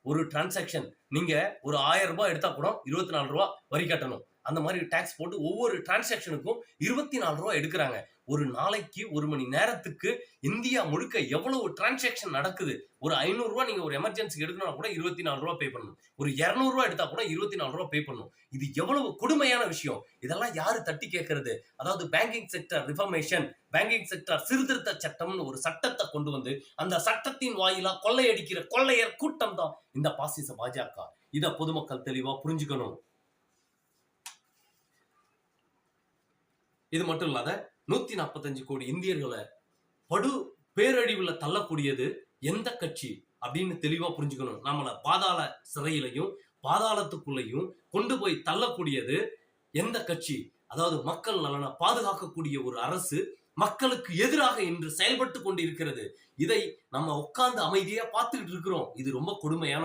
ஒரு டிரான்சாக்ஷன் நீங்க ஒரு 1000 ரூபாய் எடுத்தா கூட 24 ரூபாய் வரி கட்டணும். அந்த மாதிரி டாக்ஸ் போட்டு ஒவ்வொரு டிரான்சாக்ஷனுக்கும் 24 ரூபாய் எடுக்கிறாங்க. ஒரு நாளைக்கு 1 மணி நேரத்துக்கு இந்தியா முழுக்க எவ்வளவு டிரான்சாக்ஷன் நடக்குது. ஒரு 500 ரூபாய் நீங்க ஒரு எமர்ஜென்சிக்கு எடுக்கணும்னா கூட 24 ரூபாய் பே பண்ணணும். ஒரு 200 ரூபாய் எடுத்தா கூட 24 ரூபாய் பே பண்ணணும். இது எவ்வளவு கொடுமையான விஷயம். இதெல்லாம் யாரு தட்டி கேட்கிறது? அதாவது banking sector reformation, banking sector சீர்திருத்த சட்டம்னு ஒரு சட்டத்தை கொண்டு வந்து அந்த சட்டத்தின் வாயிலா கொள்ளையடிக்கிற கொள்ளையர் கூட்டம் தான் இந்த பாசிச பாஜக. இத பொதுமக்கள் தெளிவா புரிஞ்சுக்கணும். இது மட்டும் இல்லாத 145 கோடி இந்தியர்களை படு பேரழிவுல தள்ளக்கூடியது எந்த கட்சி அப்படின்னு தெளிவா புரிஞ்சுக்கணும். நம்மள பாதாள சிறையிலையும் பாதாளத்துக்குள்ளையும் கொண்டு போய் தள்ளக்கூடியது எந்த கட்சி? அதாவது மக்கள் நலனை பாதுகாக்கக்கூடிய ஒரு அரசு மக்களுக்கு எதிராக இன்று செயல்பட்டு கொண்டு இருக்கிறது. இதை நம்ம உட்கார்ந்து அமைதியா பார்த்துக்கிட்டு இருக்கிறோம். இது ரொம்ப கொடுமையான